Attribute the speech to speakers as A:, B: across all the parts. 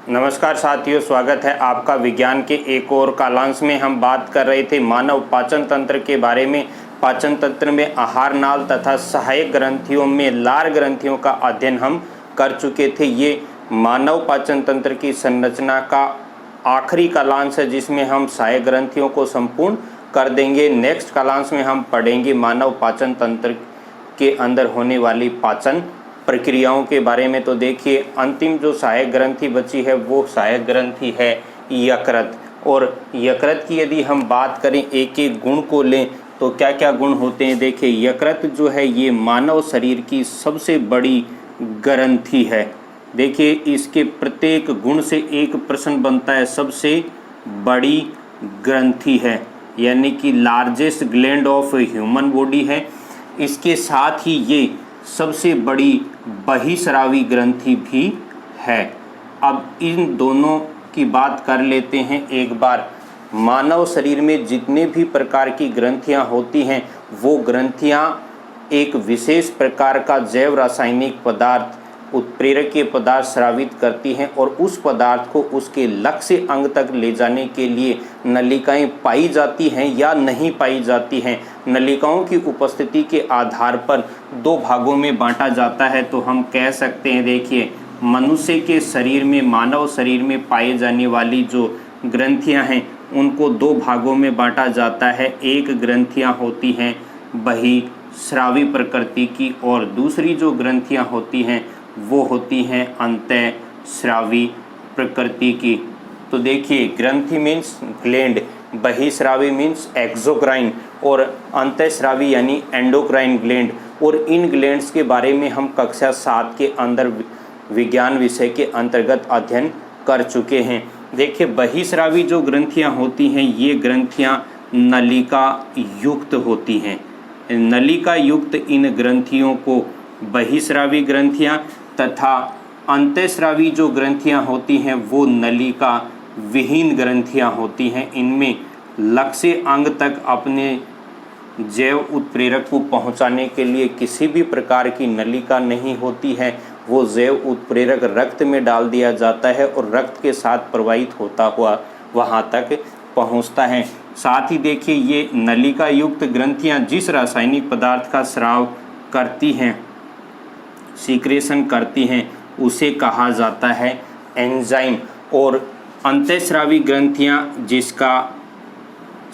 A: नमस्कार साथियों, स्वागत है आपका विज्ञान के एक और कालांश में। हम बात कर रहे थे मानव पाचन तंत्र के बारे में। पाचन तंत्र में आहार नाल तथा सहायक ग्रंथियों में लार ग्रंथियों का अध्ययन हम कर चुके थे। ये मानव पाचन तंत्र की संरचना का आखिरी कालांश है जिसमें हम सहायक ग्रंथियों को संपूर्ण कर देंगे। नेक्स्ट कालांश में हम पढ़ेंगे मानव पाचन तंत्र के अंदर होने वाली पाचन प्रक्रियाओं के बारे में। तो देखिए, अंतिम जो सहायक ग्रंथि बची है वो सहायक ग्रंथि है यकृत। और यकृत की यदि हम बात करें, एक एक गुण को लें तो क्या क्या गुण होते हैं। देखिए, यकृत जो है ये मानव शरीर की सबसे बड़ी ग्रंथि है। देखिए, इसके प्रत्येक गुण से एक प्रश्न बनता है, सबसे बड़ी ग्रंथि है यानी कि largest gland of human body है। इसके साथ ही ये सबसे बड़ी बहिस्रावी ग्रंथि भी है। अब इन दोनों की बात कर लेते हैं एक बार। मानव शरीर में जितने भी प्रकार की ग्रंथियां होती हैं वो ग्रंथियां एक विशेष प्रकार का जैव रासायनिक पदार्थ, उत्प्रेरकीय पदार्थ स्रावित करती हैं और उस पदार्थ को उसके लक्ष्य अंग तक ले जाने के लिए नलिकाएं पाई जाती हैं या नहीं पाई जाती हैं। नलिकाओं की उपस्थिति के आधार पर दो भागों में बांटा जाता है। तो हम कह सकते हैं, देखिए, मनुष्य के शरीर में, मानव शरीर में पाए जाने वाली जो ग्रंथियां हैं उनको दो भागों में बांटा जाता है। एक ग्रंथियां होती हैं बहिस्रावी प्रकृति की और दूसरी जो ग्रंथियां होती हैं वो होती हैं अंतःस्रावी प्रकृति की। तो देखिए, ग्रंथि मीन्स ग्लैंड, बहिस्रावी मीन्स एक्सोक्राइन और अंतःस्रावी यानी एंडोक्राइन ग्लैंड। और इन ग्लैंड्स के बारे में हम कक्षा 7 के अंदर विज्ञान विषय के अंतर्गत अध्ययन कर चुके हैं। देखिए, बहिस्रावी जो ग्रंथियां होती हैं ये ग्रंथियां नलिका युक्त होती हैं। नलिका युक्त इन ग्रंथियों को बहिस्रावी ग्रंथियां तथा अंतःस्रावी जो ग्रंथियां होती हैं वो नलिका विहीन ग्रंथियां होती हैं। इनमें लक्ष्य अंग तक अपने जैव उत्प्रेरक को पहुंचाने के लिए किसी भी प्रकार की नलिका नहीं होती है। वो जैव उत्प्रेरक रक्त में डाल दिया जाता है और रक्त के साथ प्रवाहित होता हुआ वहां तक पहुंचता है। साथ ही देखिए, ये नलिका युक्त ग्रंथियां जिस रासायनिक पदार्थ का स्राव करती हैं, सीक्रेशन करती हैं, उसे कहा जाता है एंजाइम। और अंतःस्रावी ग्रंथियां जिसका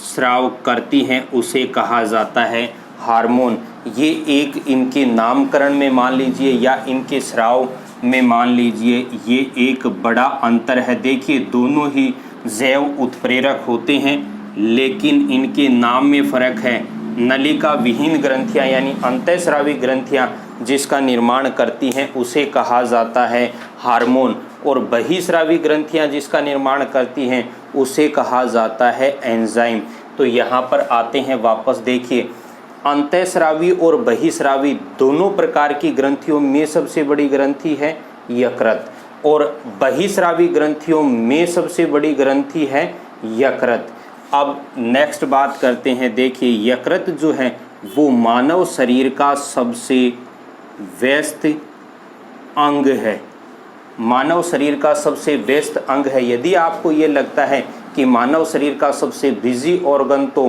A: स्राव करती हैं उसे कहा जाता है हार्मोन। ये एक इनके नामकरण में मान लीजिए या इनके स्राव में मान लीजिए, ये एक बड़ा अंतर है। देखिए, दोनों ही जैव उत्प्रेरक होते हैं लेकिन इनके नाम में फ़र्क है। नलिका विहीन ग्रंथियां यानी अंतःस्रावी ग्रंथियां जिसका निर्माण करती हैं उसे कहा जाता है हार्मोन और बहिस्रावी ग्रंथियां जिसका निर्माण करती हैं उसे कहा जाता है एंजाइम। तो यहाँ पर आते हैं वापस। देखिए, अंतःस्रावी और बहिस्रावी दोनों प्रकार की ग्रंथियों में सबसे बड़ी ग्रंथि है यकृत और बहिस्रावी ग्रंथियों में सबसे बड़ी ग्रंथि है यकृत। अब नेक्स्ट बात करते हैं। देखिए, यकृत जो है वो मानव शरीर का सबसे व्यस्त अंग है। मानव शरीर का सबसे व्यस्त अंग है। यदि आपको ये लगता है कि मानव शरीर का सबसे बिजी ऑर्गन तो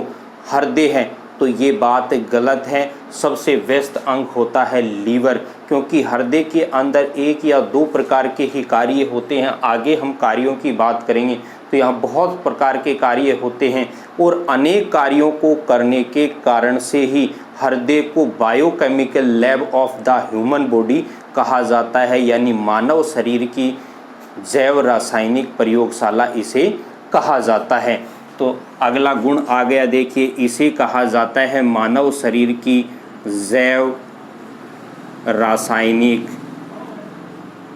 A: हृदय है तो ये बात गलत है। सबसे व्यस्त अंग होता है लीवर, क्योंकि हृदय के अंदर एक या दो प्रकार के ही कार्य होते हैं। आगे हम कार्यों की बात करेंगे तो यहाँ बहुत प्रकार के कार्य होते हैं और अनेक कार्यों को करने के कारण से ही हृदय को biochemical lab of the human body कहा जाता है, यानी मानव शरीर की जैव रासायनिक प्रयोगशाला इसे कहा जाता है। तो अगला गुण आ गया। देखिए, इसे कहा जाता है मानव शरीर की जैव रासायनिक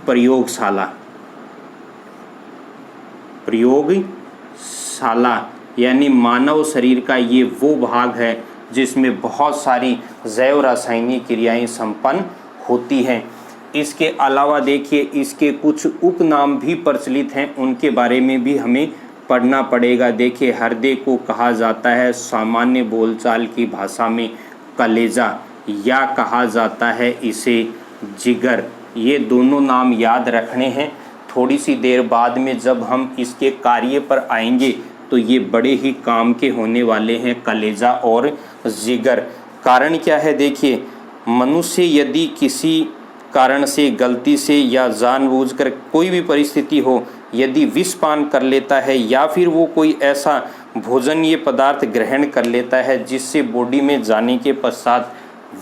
A: प्रयोगशाला। प्रयोगशाला यानी मानव शरीर का ये वो भाग है जिसमें बहुत सारी जैव रासायनिक क्रियाएं संपन्न होती हैं। इसके अलावा देखिए, इसके कुछ उपनाम भी प्रचलित हैं, उनके बारे में भी हमें पढ़ना पड़ेगा। देखिए, हृदय को कहा जाता है सामान्य बोलचाल की भाषा में कलेजा या कहा जाता है इसे जिगर। ये दोनों नाम याद रखने हैं थोड़ी सी देर बाद में जब हम इसके कार्य पर आएंगे तो ये बड़े ही काम के होने वाले हैं, कलेजा और जिगर। कारण क्या है, देखिए, मनुष्य यदि किसी कारण से गलती से या जानबूझकर कोई भी परिस्थिति हो, यदि विष पान कर लेता है या फिर वो कोई ऐसा भोजनीय पदार्थ ग्रहण कर लेता है जिससे बॉडी में जाने के पश्चात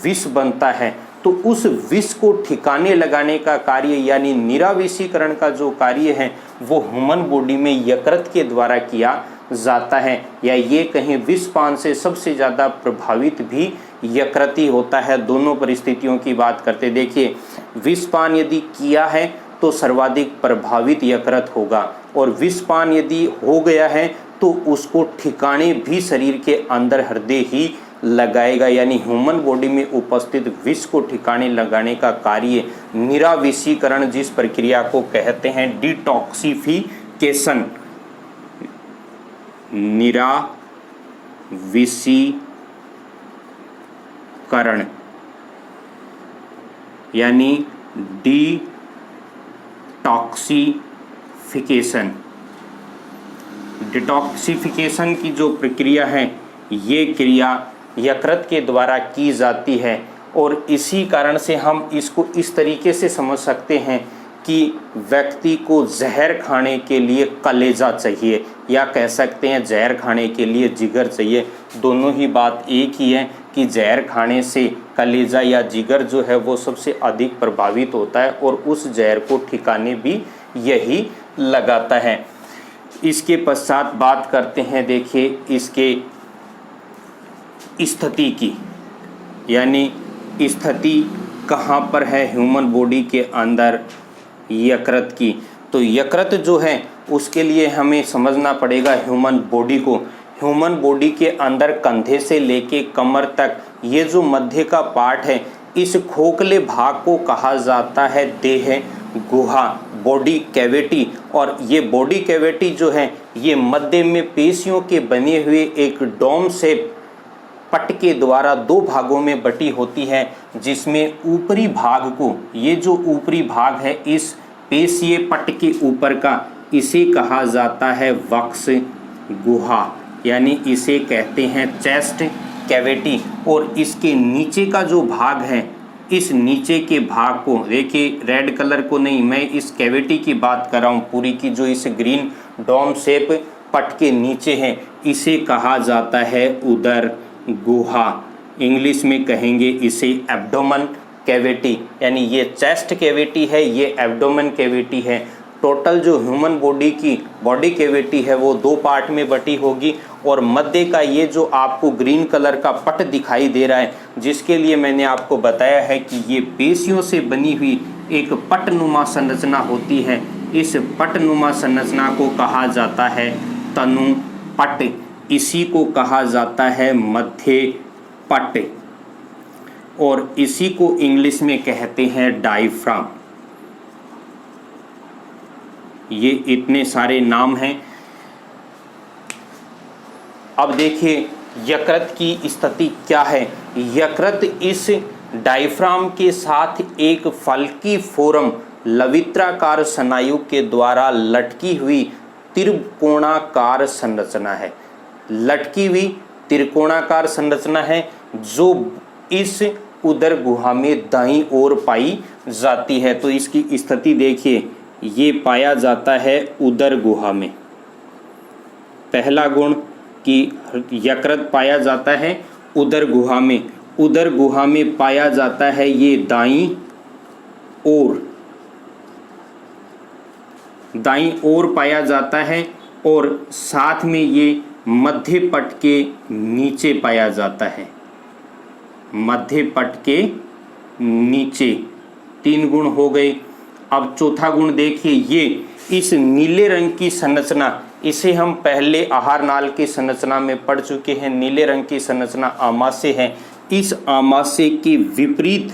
A: विष बनता है, तो उस विष को ठिकाने लगाने का कार्य यानी निराविषीकरण का जो कार्य है वो ह्यूमन बॉडी में यकृत के द्वारा किया जाता है। या ये कहीं विष पान से सबसे ज़्यादा प्रभावित भी यकृत ही होता है। दोनों परिस्थितियों की बात करते, देखिए, विष पान यदि किया है तो सर्वाधिक प्रभावित यकृत होगा, और विष पान यदि हो गया है तो उसको ठिकाने भी शरीर के अंदर हृदय ही लगाएगा। यानी ह्यूमन बॉडी में उपस्थित विष को ठिकाने लगाने का कार्य निराविषीकरण, जिस प्रक्रिया को कहते हैं डिटॉक्सिफिकेशन, निराविषीकरण यानी डिटॉक्सिफिकेशन। डिटॉक्सिफिकेशन की जो प्रक्रिया है ये क्रिया यकृत के द्वारा की जाती है, और इसी कारण से हम इसको इस तरीके से समझ सकते हैं कि व्यक्ति को जहर खाने के लिए कलेजा चाहिए, या कह सकते हैं जहर खाने के लिए जिगर चाहिए। दोनों ही बात एक ही है कि जहर खाने से कलेजा या जिगर जो है वो सबसे अधिक प्रभावित होता है, और उस जहर को ठिकाने भी यही लगाता है। इसके पश्चात बात करते हैं, देखिए, इसके स्थिति की, यानी स्थिति कहाँ पर है ह्यूमन बॉडी के अंदर यकृत की। तो यकृत जो है उसके लिए हमें समझना पड़ेगा ह्यूमन बॉडी को। ह्यूमन बॉडी के अंदर कंधे से लेके कमर तक ये जो मध्य का पार्ट है, इस खोखले भाग को कहा जाता है देह गुहा, बॉडी कैविटी। और ये बॉडी कैविटी जो है ये मध्य में पेशियों के बने हुए एक डोम शेप पट के द्वारा दो भागों में बटी होती है, जिसमें ऊपरी भाग को, ये जो ऊपरी भाग है इस पेशीय पट के ऊपर का, इसे कहा जाता है वक्ष गुहा, यानी इसे कहते हैं चेस्ट कैविटी। और इसके नीचे का जो भाग है, इस नीचे के भाग को देखिए, रेड कलर को नहीं, मैं इस कैविटी की बात कर रहा हूँ पूरी की, जो इस ग्रीन डोम शेप पट के नीचे है, इसे कहा जाता है उदर गुहा। इंग्लिश में कहेंगे इसे एब्डोमेन कैविटी, यानी ये चेस्ट कैविटी है, ये एब्डोमेन कैविटी है। टोटल जो ह्यूमन बॉडी की बॉडी कैविटी है वो दो पार्ट में बटी होगी, और मध्य का ये जो आपको ग्रीन कलर का पट दिखाई दे रहा है, जिसके लिए मैंने आपको बताया है कि ये पेशियों से बनी हुई एक पटनुमा संरचना होती है। इस पटनुमा संरचना को कहा जाता है तनु पट, इसी को कहा जाता है मध्य पट, और इसी को इंग्लिश में कहते हैं डायफ्राम। ये इतने सारे नाम हैं। अब देखिए यकृत की स्थिति क्या है। यकृत इस डायफ्राम के साथ एक फल्की फोरम लवित्राकार स्नायु के द्वारा लटकी हुई त्रिकोणाकार संरचना है। लटकी हुई त्रिकोणाकार संरचना है जो इस उदर गुहा में दाईं ओर पाई जाती है। तो इसकी स्थिति देखिए, ये पाया जाता है उदर गुहा में। पहला गुण कि यकृत पाया जाता है उदर गुहा में। उदर गुहा में पाया जाता है ये दाईं ओर पाया जाता है, और साथ में ये मध्य पट के नीचे पाया जाता है। मध्य पट के नीचे। 3 गुण हो गए। अब चौथा गुण देखिए, ये इस नीले रंग की संरचना, इसे हम पहले आहार नाल की संरचना में पढ़ चुके हैं। नीले रंग की संरचना आमाशय है। इस आमाशय के विपरीत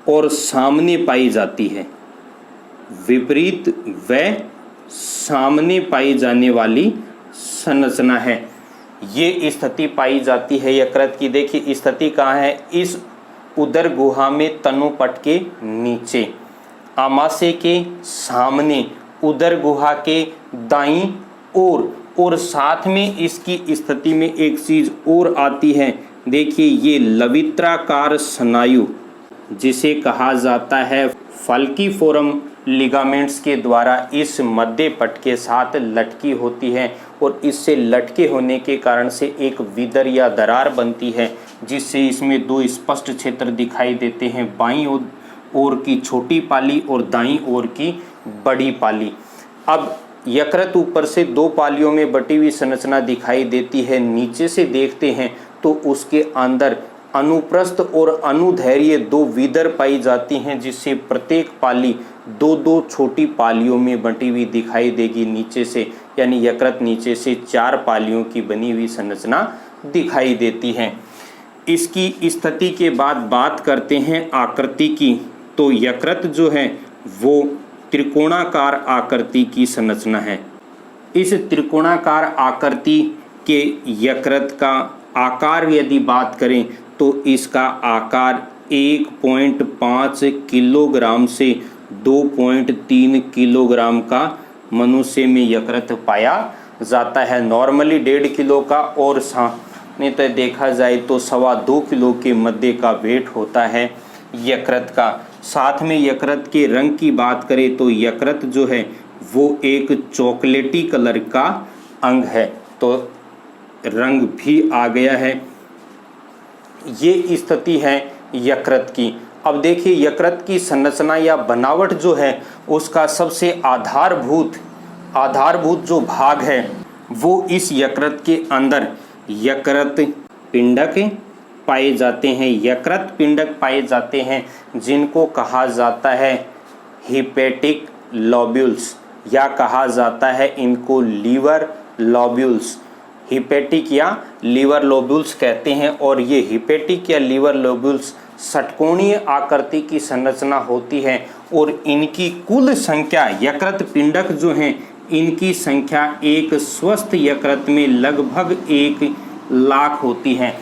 A: और सामने पाई जाती है। विपरीत व सामने पाई जाने वाली संरचना है। ये स्थिति पाई जाती है यकृत की। देखिए स्थिति कहाँ है, इस उदर गुहा में तनुपट के नीचे, आमाशय के सामने उदर गुहा के दाईं ओर। और साथ में इसकी स्थिति में एक चीज और आती है, देखिए ये लवित्राकार स्नायु जिसे कहा जाता है फल्कीफोरम लिगामेंट्स के द्वारा इस मध्य पट के साथ लटकी होती है और इससे लटके होने के कारण से एक विदर या दरार बनती है, जिससे इसमें दो स्पष्ट क्षेत्र दिखाई देते हैं, बाईं ओर की छोटी पाली और दाईं ओर की बड़ी पाली। अब यकृत ऊपर से दो पालियों में बटी हुई संरचना दिखाई देती है। नीचे से देखते हैं तो उसके अंदर अनुप्रस्थ और अनुदैर्घ्य दो विदर पाई जाती हैं, जिससे प्रत्येक पाली दो दो छोटी पालियों में बटी हुई दिखाई देगी नीचे से, यानी यकृत नीचे से 4 पालियों की बनी हुई संरचना दिखाई देती है। इसकी स्थिति के बाद बात करते हैं आकृति की। तो यकृत जो है वो त्रिकोणाकार आकृति की संरचना है। इस त्रिकोणाकार आकृति के यकृत का आकार यदि बात करें तो इसका आकार 1.5 किलोग्राम से 2.3 किलोग्राम का मनुष्य में यकृत पाया जाता है। नॉर्मली 1.5 किलो का और सामान्यतः देखा जाए तो 2.25 किलो के मध्य का वेट होता है यकृत का। साथ में यकृत के रंग की बात करें तो यकृत जो है वो एक चॉकलेटी कलर का अंग है, तो रंग भी आ गया है। ये स्थिति है यकृत की। अब देखिए यकृत की संरचना या बनावट जो है उसका सबसे आधारभूत जो भाग है वो इस यकृत के अंदर यकृत पिंडक पाए जाते हैं। यकृत पिंडक पाए जाते हैं जिनको कहा जाता है हिपेटिक लोब्यूल्स, या कहा जाता है इनको लीवर लोब्यूल्स। हिपेटिक या लीवर लोब्यूल्स कहते हैं। और ये हिपेटिक या लीवर लोब्यूल्स षटकोणीय आकृति की संरचना होती है और इनकी कुल संख्या, यकृत पिंडक जो हैं इनकी संख्या एक स्वस्थ यकृत में लगभग 1 लाख होती है।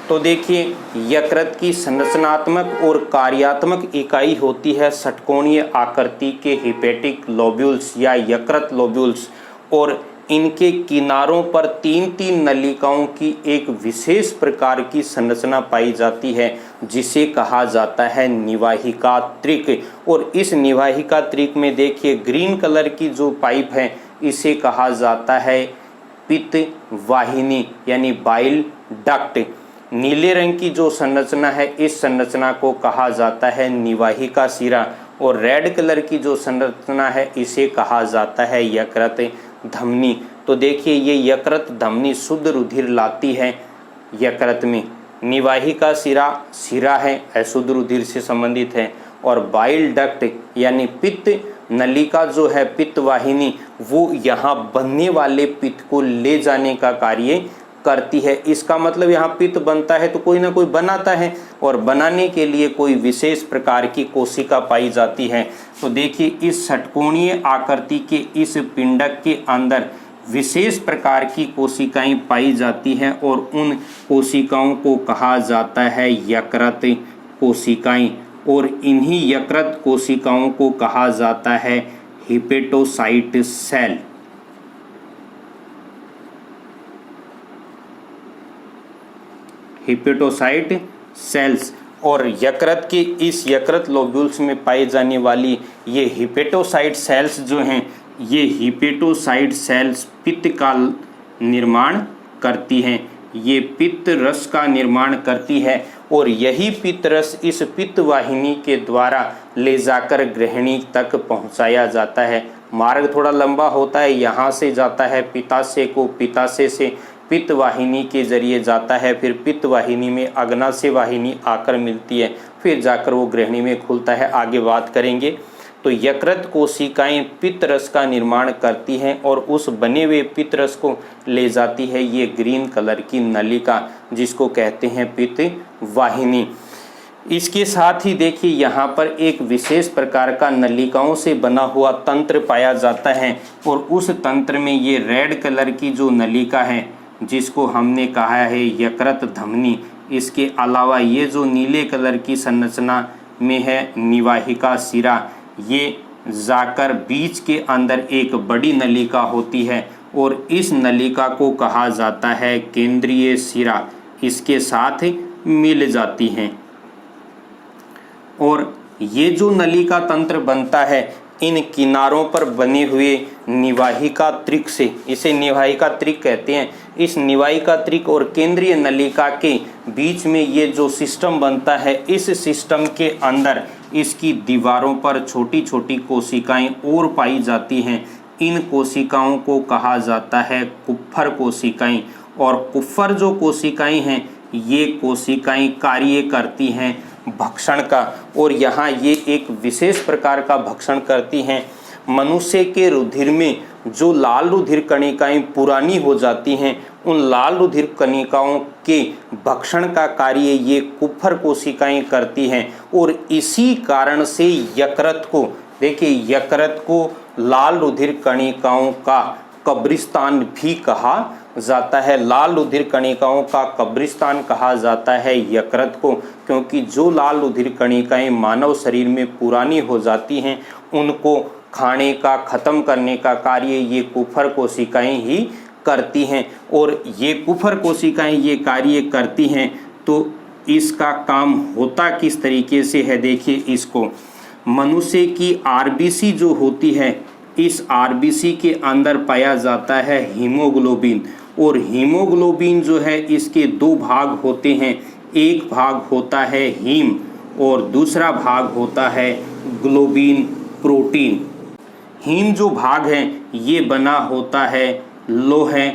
A: तो देखिए यकृत की संरचनात्मक और कार्यात्मक इकाई होती है षटकोणीय आकृति के हिपेटिक लोब्यूल्स या यकृत लोब्यूल्स, और इनके किनारों पर 3-3 नलिकाओं की एक विशेष प्रकार की संरचना पाई जाती है जिसे कहा जाता है निवाहिका त्रिक। और इस निवाहिका त्रिक में देखिए ग्रीन कलर की जो पाइप है इसे कहा जाता है पित्त वाहिनी यानी बाइल डक्ट। नीले रंग की जो संरचना है इस संरचना को कहा जाता है निवाहिका शिरा, और रेड कलर की जो संरचना है इसे कहा जाता है यकृत धमनी। तो देखिए ये यकृत धमनी शुद्ध रुधिर लाती है यकृत में। निवाहिका शिरा है, अशुद्ध रुधिर से संबंधित है, और बाइल डक्ट यानी पित्त नलिका जो है पित्त वाहिनी वो यहाँ बनने वाले पित्त को ले जाने का कार्य करती है। इसका मतलब यहाँ पित्त बनता है तो कोई ना कोई बनाता है, और बनाने के लिए कोई विशेष प्रकार की कोशिका पाई जाती है। तो देखिए इस षटकोणीय आकृति के इस पिंडक के अंदर विशेष प्रकार की कोशिकाएं पाई जाती हैं और उन कोशिकाओं को कहा जाता है यकृत कोशिकाएं, और इन्हीं यकृत कोशिकाओं को कहा जाता है हिपेटोसाइट सेल। Hepatocyte sales. और यकृत के इस यकृत लोब्यूल्स में पाई जाने वाली ये हिपेटोसाइट सेल्स जो हैं ये हिपेटोसाइट सेल्स पित्त का निर्माण करती हैं। ये पित्त रस का निर्माण करती है और यही पित्त रस इस पित्त वाहिनी के द्वारा ले जाकर गृहिणी तक पहुंचाया जाता है। मार्ग थोड़ा लंबा होता है, यहाँ से जाता है पित्ताशय को, पित्ताशय से पित्त वाहिनी के जरिए जाता है, फिर पित्त वाहिनी में अग्नाशय वाहिनी आकर मिलती है, फिर जाकर वो गृहिणी में खुलता है। आगे बात करेंगे। तो यकृत कोशिकाएं पित्त रस का निर्माण करती हैं और उस बने हुए पित्त रस को ले जाती है ये ग्रीन कलर की नलिका जिसको कहते हैं पित्त वाहिनी। इसके साथ ही देखिए यहाँ पर एक विशेष प्रकार का नलिकाओं से बना हुआ तंत्र पाया जाता है और उस तंत्र में ये रेड कलर की जो नलिका है जिसको हमने कहा है यकृत धमनी, इसके अलावा ये जो नीले कलर की संरचना में है निवाहिका शिरा, ये जाकर बीच के अंदर एक बड़ी नलिका होती है और इस नलिका को कहा जाता है केंद्रीय शिरा, इसके साथ मिल जाती हैं। और ये जो नलिका तंत्र बनता है, इन किनारों पर बने हुए निवाहिका त्रिक से, इसे निवाहिका त्रिक कहते हैं, इस निवाहिका त्रिक और केंद्रीय नलिका के बीच में ये जो सिस्टम बनता है, इस सिस्टम के अंदर इसकी दीवारों पर छोटी छोटी कोशिकाएं और पाई जाती हैं। इन कोशिकाओं को कहा जाता है कुप्फर कोशिकाएं। और कुप्फर जो कोशिकाएं हैं, ये कोशिकाएं कार्य करती हैं भक्षण का, और यहाँ ये एक विशेष प्रकार का भक्षण करती हैं। मनुष्य के रुधिर में जो लाल रुधिर कणिकाएं पुरानी हो जाती हैं, उन लाल रुधिर कणिकाओं के भक्षण का कार्य ये कुप्फर कोशिकाएं करती हैं। और इसी कारण से यकृत को, देखिए यकृत को लाल रुधिर कणिकाओं का कब्रिस्तान भी कहा जाता है। लाल रुधिर कणिकाओं का कब्रिस्तान कहा जाता है यकृत को, क्योंकि जो लाल रुधिर कणिकाएं मानव शरीर में पुरानी हो जाती हैं, उनको खाने का, खत्म करने का कार्य ये कुप्फर कोशिकाएं ही करती हैं। और ये कुप्फर कोशिकाएं ये कार्य करती हैं, तो इसका काम होता किस तरीके से है, देखिए इसको। मनुष्य की आरबीसी जो होती है, इस आरबीसी के अंदर पाया जाता है हीमोग्लोबिन। और हीमोग्लोबिन जो है, इसके दो भाग होते हैं। एक भाग होता है हीम और दूसरा भाग होता है ग्लोबिन प्रोटीन। हीम जो भाग है, ये बना होता है लोहे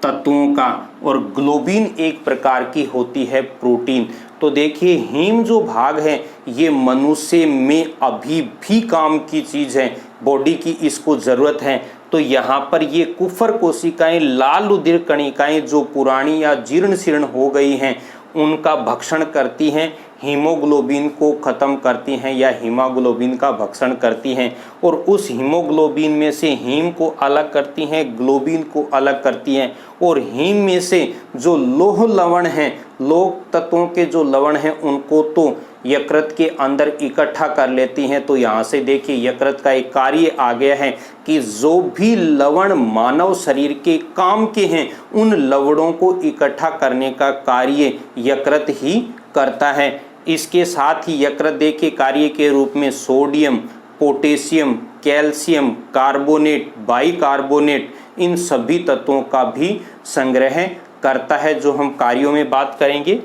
A: तत्वों का, और ग्लोबिन एक प्रकार की होती है प्रोटीन। तो देखिए हीम जो भाग है, ये मनुष्य में अभी भी काम की चीज़ है, बॉडी की इसको ज़रूरत है। तो यहाँ पर ये कुप्फर कोशिकाएं, लाल रुधिर कणिकाएं जो पुरानी या जीर्ण शीर्ण हो गई हैं, उनका भक्षण करती हैं, हीमोग्लोबिन को ख़त्म करती हैं या हीमोग्लोबिन का भक्षण करती हैं। और उस हीमोग्लोबिन में से हीम को अलग करती हैं, ग्लोबिन को अलग करती हैं। और हीम में से जो लौह लवण हैं, लौह तत्वों के जो लवण हैं, उनको तो यकृत के अंदर इकट्ठा कर लेती हैं। तो यहाँ से देखिए यकृत का एक कार्य आ गया है कि जो भी लवण मानव शरीर के काम के हैं, उन लवणों को इकट्ठा करने का कार्य यकृत ही करता है। इसके साथ ही यकृत देखिए कार्य के रूप में sodium, potassium, calcium, carbonate, bicarbonate, इन सभी तत्वों का भी संग्रह करता है, जो हम कार्यों में बात करेंगे।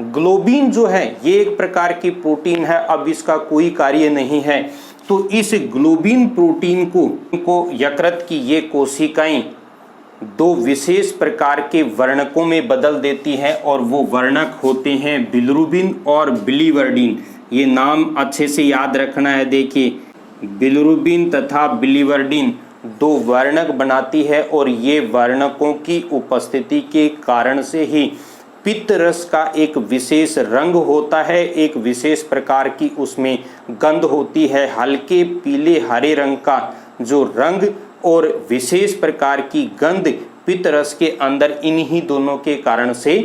A: ग्लोबिन जो है, ये एक प्रकार की प्रोटीन है, अब इसका कोई कार्य नहीं है। तो इस ग्लोबिन प्रोटीन को यकृत की ये कोशिकाएं दो विशेष प्रकार के वर्णकों में बदल देती हैं, और वो वर्णक होते हैं बिलिरुबिन और बिलीवर्डिन। ये नाम अच्छे से याद रखना है। देखिए बिलिरुबिन तथा बिलीवर्डिन दो वर्णक बनाती है, और ये वर्णकों की उपस्थिति के कारण से ही पित्त रस का एक विशेष रंग होता है, एक विशेष प्रकार की उसमें गंध होती है, हल्के पीले हरे रंग का जो रंग और विशेष प्रकार की गंध पित्त रस के अंदर इन्हीं दोनों के कारण से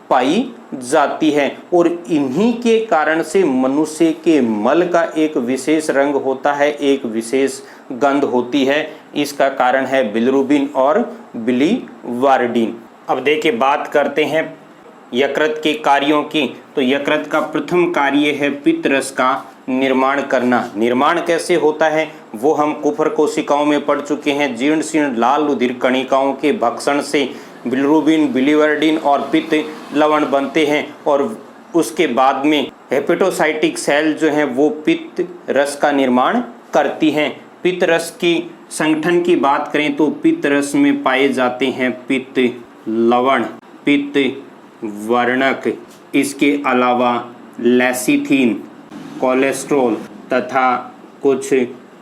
A: पाई जाती है। और इन्हीं के कारण से मनुष्य के मल का एक विशेष रंग होता है, एक विशेष गंध होती है। इसका कारण है बिलिरुबिन और बिलीवर्डिन। अब देखिए बात करते हैं यकृत के कार्यों की। तो यकृत का प्रथम कार्य है पित्त रस का निर्माण करना। निर्माण कैसे होता है वो हम कुप्फर कोशिकाओं में पढ़ चुके हैं। जीर्ण शीर्ण लाल रुधिर कणिकाओं के भक्षण से बिलिरुबिन, बिलीवर्डिन और पित्त लवण बनते हैं, और उसके बाद में हेपेटोसाइटिक सेल जो हैं वो पित्त रस का निर्माण करती हैं। पित्त रस की संगठन की बात करें तो पित्त रस में पाए जाते हैं पित्त लवण, पित्त वर्णक, इसके अलावा लेसिथिन, कोलेस्ट्रॉल तथा कुछ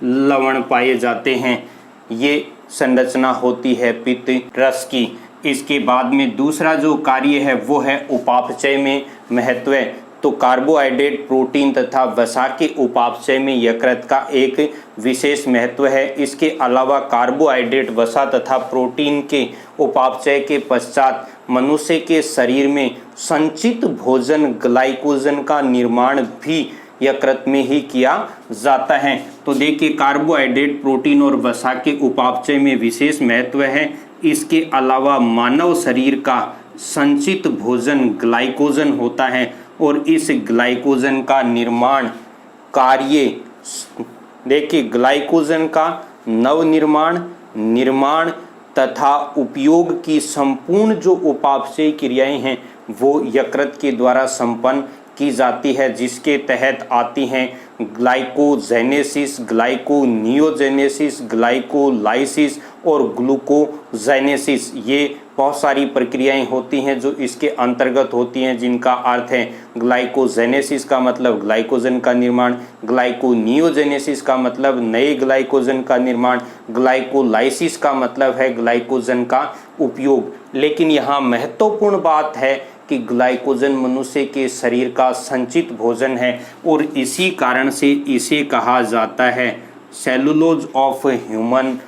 A: लवण पाए जाते हैं। ये संरचना होती है पित्त रस की। इसके बाद में दूसरा जो कार्य है वो है उपापचय में महत्व। तो कार्बोहाइड्रेट, प्रोटीन तथा वसा के उपापचय में यकृत का एक विशेष महत्व है। इसके अलावा कार्बोहाइड्रेट, वसा तथा प्रोटीन के उपापचय के पश्चात मनुष्य के शरीर में संचित भोजन ग्लाइकोजन का निर्माण भी यकृत में ही किया जाता है। तो देखिए कार्बोहाइड्रेट, प्रोटीन और वसा के उपापचय में विशेष महत्व है। इसके अलावा मानव शरीर का संचित भोजन ग्लाइकोजन होता है और इस ग्लाइकोजन का निर्माण कार्य, देखिए ग्लाइकोजन का नवनिर्माण, निर्माण तथा उपयोग की संपूर्ण जो उपापचयी क्रियाएं हैं वो यकृत के द्वारा संपन्न की जाती है, जिसके तहत आती हैं ग्लाइकोजेनेसिस, ग्लाइकोनियोजेनेसिस, ग्लाइकोलाइसिस और ग्लूकोजेनेसिस। ये बहुत सारी प्रक्रियाएं होती हैं जो इसके अंतर्गत होती हैं, जिनका अर्थ है ग्लाइकोजेनेसिस का मतलब ग्लाइकोजन का निर्माण, ग्लाइकोनियोजेनेसिस का मतलब नए ग्लाइकोजन का निर्माण, ग्लाइकोलाइसिस का मतलब है ग्लाइकोजन का उपयोग। लेकिन यहाँ महत्वपूर्ण बात है कि ग्लाइकोजन मनुष्य के शरीर का संचित भोजन है और इसी कारण से इसे कहा जाता है सेलुलोज ऑफ ह्यूमन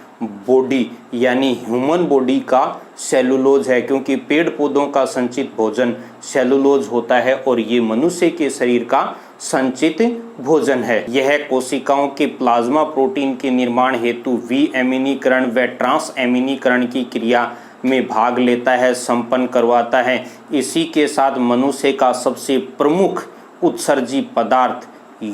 A: बॉडी, यानी ह्यूमन बॉडी का सेलुलोज है, क्योंकि पेड़ पौधों का संचित भोजन सेलुलोज होता है और ये मनुष्य के शरीर का संचित भोजन है। यह कोशिकाओं के प्लाज्मा प्रोटीन के निर्माण हेतु विअमीनीकरण व ट्रांस अमीनीकरण की क्रिया में भाग लेता है, संपन्न करवाता है। इसी के साथ मनुष्य का सबसे प्रमुख उत्सर्जी पदार्थ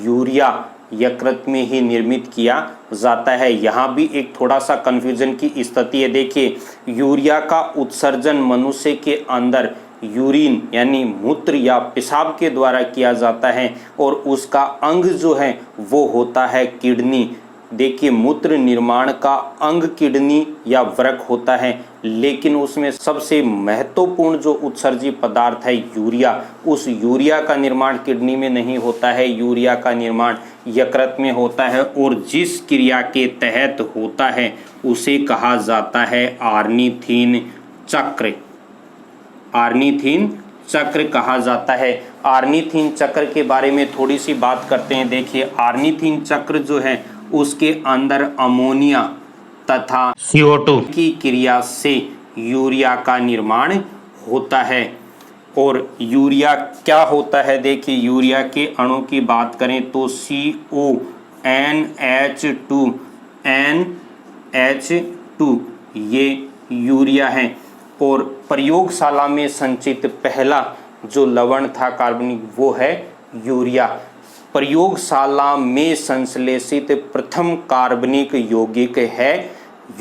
A: यूरिया यकृत में ही निर्मित किया जाता है। यहाँ भी एक थोड़ा सा कन्फ्यूजन की स्थिति है। देखिए यूरिया का उत्सर्जन मनुष्य के अंदर यूरिन यानी मूत्र या पेशाब के द्वारा किया जाता है और उसका अंग जो है वो होता है किडनी। देखिए मूत्र निर्माण का अंग किडनी या वृक्क होता है, लेकिन उसमें सबसे महत्वपूर्ण जो उत्सर्जी पदार्थ है यूरिया, उस यूरिया का निर्माण किडनी में नहीं होता है, यूरिया का निर्माण यकृत में होता है और जिस क्रिया के तहत होता है उसे कहा जाता है आर्निथिन चक्र। आर्निथिन चक्र कहा जाता है। आर्निथिन चक्र के बारे में थोड़ी सी बात करते हैं। देखिए आर्निथिन चक्र जो है उसके अंदर अमोनिया तथा CO2 की क्रिया से यूरिया का निर्माण होता है। और यूरिया क्या होता है, देखिए यूरिया के अणु की बात करें तो CONH2NH2 ये यूरिया है। और प्रयोगशाला में संचित पहला जो लवण था कार्बनिक वो है यूरिया। प्रयोगशाला में संश्लेषित प्रथम कार्बनिक यौगिक है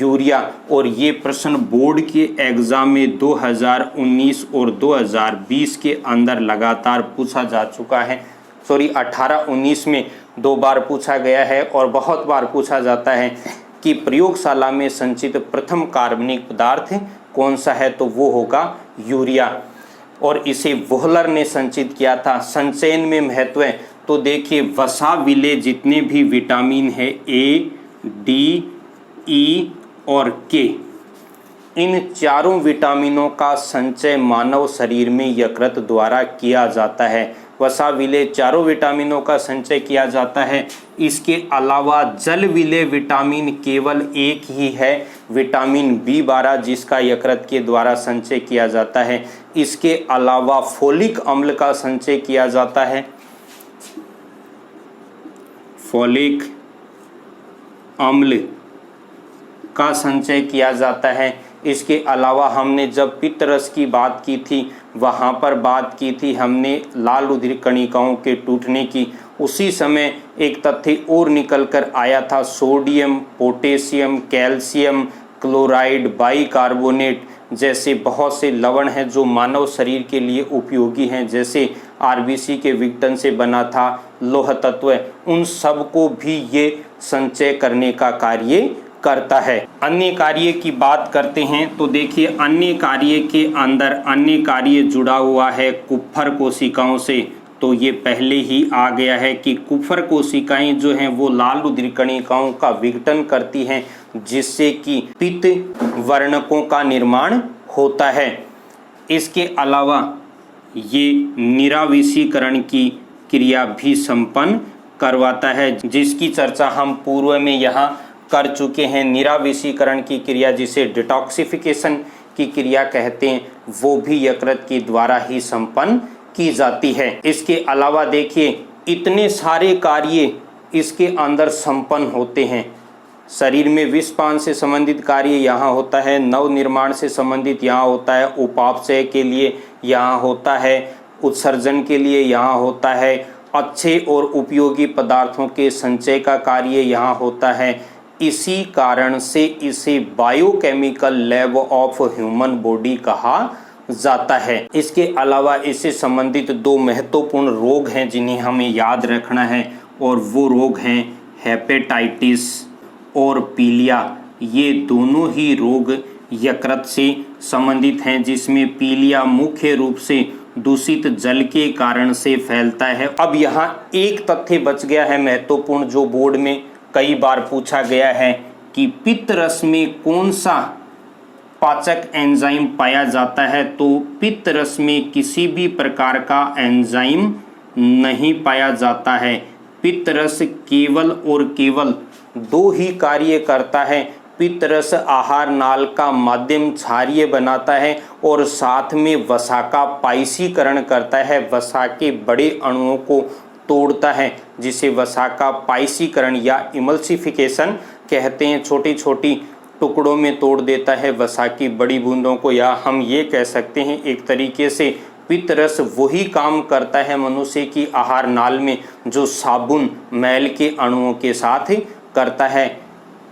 A: यूरिया। और ये प्रश्न बोर्ड के एग्जाम में 2019 और 2020 के अंदर लगातार पूछा जा चुका है। 18-19 में 2 बार पूछा गया है और बहुत बार पूछा जाता है कि प्रयोगशाला में संचित प्रथम कार्बनिक पदार्थ कौन सा है, तो वो होगा यूरिया। और इसे वोहलर ने संचित किया था। संचयन में महत्व है तो देखिए वसा विलेय जितने भी विटामिन है A, D, E और K, इन चारों विटामिनों का संचय मानव शरीर में यकृत द्वारा किया जाता है। वसा विलेय चारों विटामिनों का संचय किया जाता है। इसके अलावा जल विलेय विटामिन केवल एक ही है, विटामिन B12, जिसका यकृत के द्वारा संचय किया जाता है। इसके अलावा फोलिक अम्ल का संचय किया जाता है। फोलिक अम्ल का संचय किया जाता है। इसके अलावा हमने जब पित्तरस की बात की थी वहाँ पर बात की थी हमने लाल रुधिर कणिकाओं के टूटने की। उसी समय एक तथ्य और निकल कर आया था, sodium, potassium, calcium chloride, bicarbonate जैसे बहुत से लवण हैं जो मानव शरीर के लिए उपयोगी हैं, जैसे आरबीसी के विघटन से बना था लौह तत्व, उन सब को भी ये संचय करने का कार्य करता है। अन्य कार्य की बात करते हैं तो देखिए अन्य कार्य के अंदर अन्य कार्य जुड़ा हुआ है कुप्फर कोशिकाओं से। तो ये पहले ही आ गया है कि कुप्फर कोशिकाएं जो हैं वो लाल रुधिर कणिकाओं का विघटन करती हैं, जिससे कि पित्त वर्णकों का निर्माण होता है। इसके अलावा ये निराविषीकरण की क्रिया भी संपन्न करवाता है, जिसकी चर्चा हम पूर्व में यहाँ कर चुके हैं। निराविषीकरण की क्रिया जिसे डिटॉक्सिफिकेशन की क्रिया कहते हैं वो भी यकृत के द्वारा ही संपन्न की जाती है। इसके अलावा देखिए इतने सारे कार्य इसके अंदर संपन्न होते हैं। शरीर में विषपान से संबंधित कार्य यहाँ होता है, नव निर्माण से संबंधित यहाँ होता है, उपापचय के लिए यहाँ होता है, उत्सर्जन के लिए यहाँ होता है, अच्छे और उपयोगी पदार्थों के संचय का कार्य यहाँ होता है। इसी कारण से इसे biochemical lab of human body कहा जाता है। इसके अलावा इससे संबंधित दो महत्वपूर्ण रोग हैं जिन्हें हमें याद रखना है, और वो रोग हैं हेपेटाइटिस और पीलिया। ये दोनों ही रोग यकृत से संबंधित हैं, जिसमें पीलिया मुख्य रूप से दूषित जल के कारण से फैलता है। अब यहाँ एक तथ्य बच गया है महत्वपूर्ण, जो बोर्ड में कई बार पूछा गया है कि पित्त रस में कौन सा पाचक एंजाइम पाया जाता है। तो पित्त रस में किसी भी प्रकार का एंजाइम नहीं पाया जाता है। पित्त रस केवल और केवल दो ही कार्य करता है। पित्त रस आहार नाल का माध्यम क्षारीय बनाता है और साथ में वसा का पाइसीकरण करता है, वसा के बड़े अणुओं को तोड़ता है, जिसे वसा का पाइसीकरण या इमल्सिफिकेशन कहते हैं। छोटी छोटी टुकड़ों में तोड़ देता है वसा की बड़ी बूंदों को, या हम ये कह सकते हैं एक तरीके से पित्त रस वही काम करता है मनुष्य की आहार नाल में जो साबुन मैल के अणुओं के साथ करता है।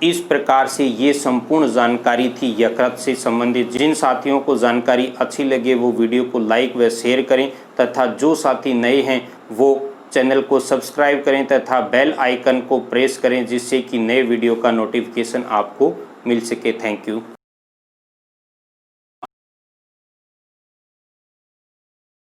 A: इस प्रकार से ये संपूर्ण जानकारी थी यकृत से संबंधित। जिन साथियों को जानकारी अच्छी लगे वो वीडियो को लाइक व शेयर करें, तथा जो साथी नए हैं वो चैनल को सब्सक्राइब करें तथा बेल आइकन को प्रेस करें, जिससे कि नए वीडियो का नोटिफिकेशन आपको मिल सके। Thank you.